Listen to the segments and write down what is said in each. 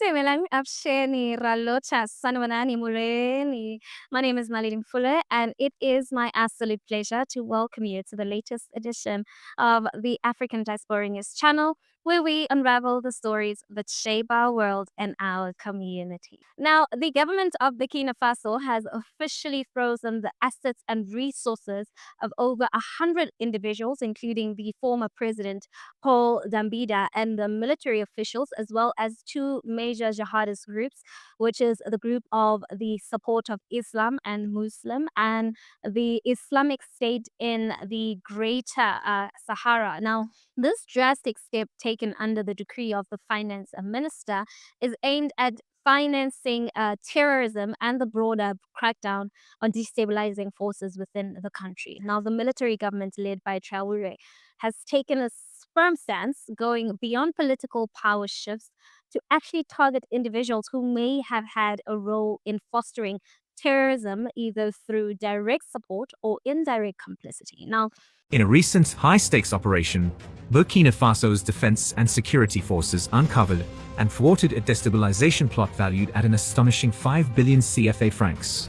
Dumelang Absheni Ralocha Sanwanani Muleni. My name is Naledi Mfoloe, and it is my absolute pleasure to welcome you to the latest edition of the African Diaspora News channel, where we unravel the stories that shape our world and our community. Now, the government of Burkina Faso has officially frozen the assets and resources of over 100 individuals, including the former president Paul Dambida and the military officials, as well as two major jihadist groups, which is the group of the Support of Islam and Muslim and the Islamic State in the Greater Sahara. Now, this drastic step taken under the decree of the finance minister is aimed at financing terrorism and the broader crackdown on destabilizing forces within the country. Now, the military government led by Traore has taken a firm stance going beyond political power shifts to actually target individuals who may have had a role in fostering terrorism, either through direct support or indirect complicity. Now, in a recent high-stakes operation, Burkina Faso's defense and security forces uncovered and thwarted a destabilization plot valued at an astonishing 5 billion CFA francs.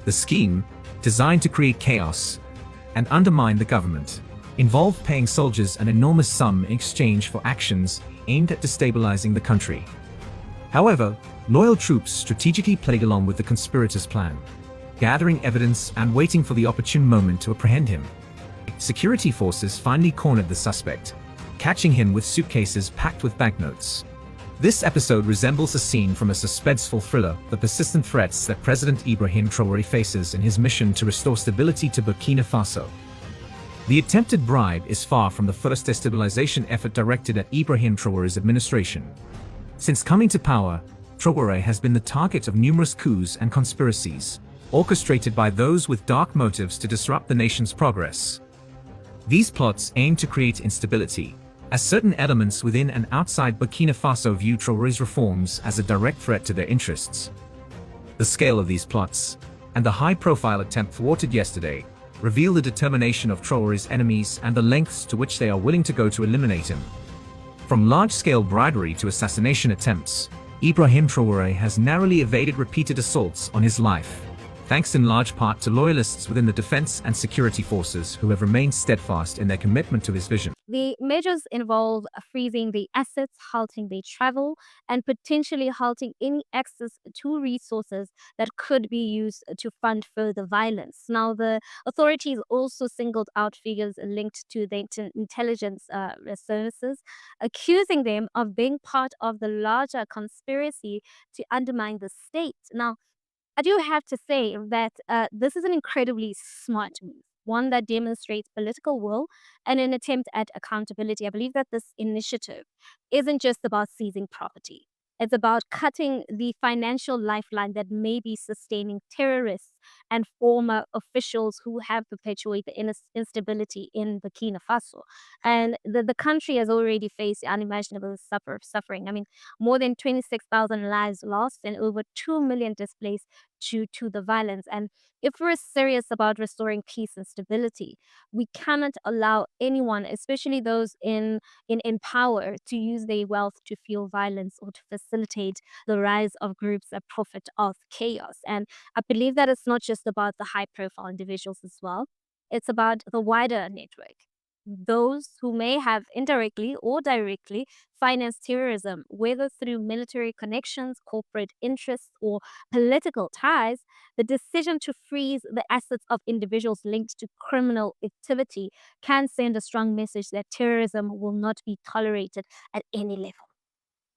The scheme, designed to create chaos and undermine the government, involved paying soldiers an enormous sum in exchange for actions aimed at destabilizing the country. However, loyal troops strategically played along with the conspirators' plan, gathering evidence and waiting for the opportune moment to apprehend him. Security forces finally cornered the suspect, catching him with suitcases packed with banknotes. This episode resembles a scene from a suspenseful thriller, the persistent threats that President Ibrahim Traore faces in his mission to restore stability to Burkina Faso. The attempted bribe is far from the first destabilization effort directed at Ibrahim Traore's administration. Since coming to power, Traore has been the target of numerous coups and conspiracies, orchestrated by those with dark motives to disrupt the nation's progress. These plots aim to create instability, as certain elements within and outside Burkina Faso view Traore's reforms as a direct threat to their interests. The scale of these plots, and the high-profile attempt thwarted yesterday, reveal the determination of Traore's enemies and the lengths to which they are willing to go to eliminate him. From large-scale bribery to assassination attempts, Ibrahim Traore has narrowly evaded repeated assaults on his life, thanks in large part to loyalists within the defense and security forces who have remained steadfast in their commitment to his vision. The measures involve freezing the assets, halting their travel, and potentially halting any access to resources that could be used to fund further violence. Now, the authorities also singled out figures linked to the intelligence services, accusing them of being part of the larger conspiracy to undermine the state. Now, I do have to say that this is an incredibly smart move, one that demonstrates political will and an attempt at accountability. I believe that this initiative isn't just about seizing property. It's about cutting the financial lifeline that may be sustaining terrorists and former officials who have perpetuated the instability in Burkina Faso. And the country has already faced unimaginable suffering. I mean, more than 26,000 lives lost and over 2 million displaced due to the violence. And if we're serious about restoring peace and stability, we cannot allow anyone, especially those in power, to use their wealth to fuel violence or to facilitate the rise of groups that profit off chaos. And I believe that it's not just about the high profile individuals as well, it's about the wider network. Those who may have indirectly or directly financed terrorism, whether through military connections, corporate interests, or political ties, the decision to freeze the assets of individuals linked to criminal activity can send a strong message that terrorism will not be tolerated at any level.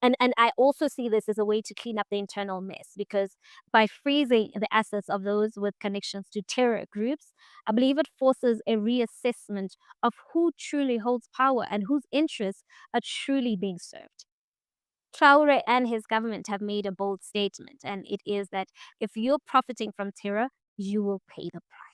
And I also see this as a way to clean up the internal mess, because by freezing the assets of those with connections to terror groups, I believe it forces a reassessment of who truly holds power and whose interests are truly being served. Traore and his government have made a bold statement, and it is that if you're profiting from terror, you will pay the price.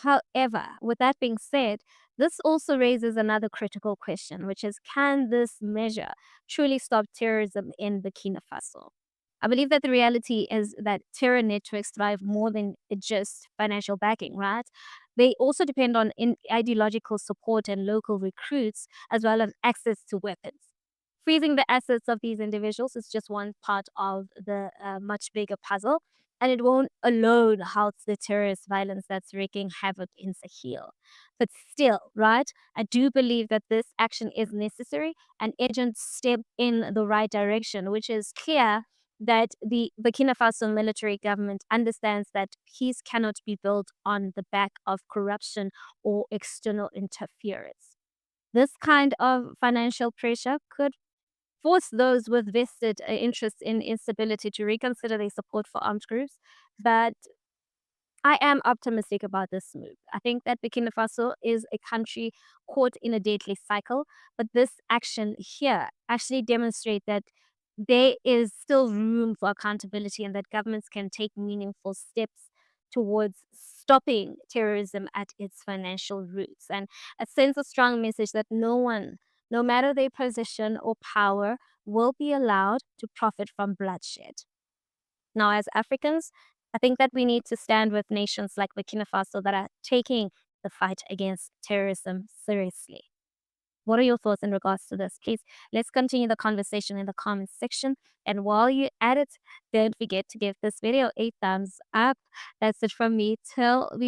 However, with that being said, this also raises another critical question, which is, can this measure truly stop terrorism in Burkina Faso? I believe that the reality is that terror networks thrive more than just financial backing, right? They also depend on ideological support and local recruits, as well as access to weapons. Freezing the assets of these individuals is just one part of the much bigger puzzle, and it won't alone halt the terrorist violence that's wreaking havoc in Sahel. But still, right, I do believe that this action is necessary and urgent step in the right direction, which is clear that the Burkina Faso military government understands that peace cannot be built on the back of corruption or external interference. This kind of financial pressure could force those with vested interest in instability to reconsider their support for armed groups. But I am optimistic about this move. I think that Burkina Faso is a country caught in a deadly cycle, but this action here actually demonstrates that there is still room for accountability and that governments can take meaningful steps towards stopping terrorism at its financial roots, and it sends a strong message that no one, no matter their position or power, will be allowed to profit from bloodshed. Now, as Africans, I think that we need to stand with nations like Burkina Faso that are taking the fight against terrorism seriously. What are your thoughts in regards to this? Please, let's continue the conversation in the comments section. And while you're at it, don't forget to give this video a thumbs up. That's it from me. Till we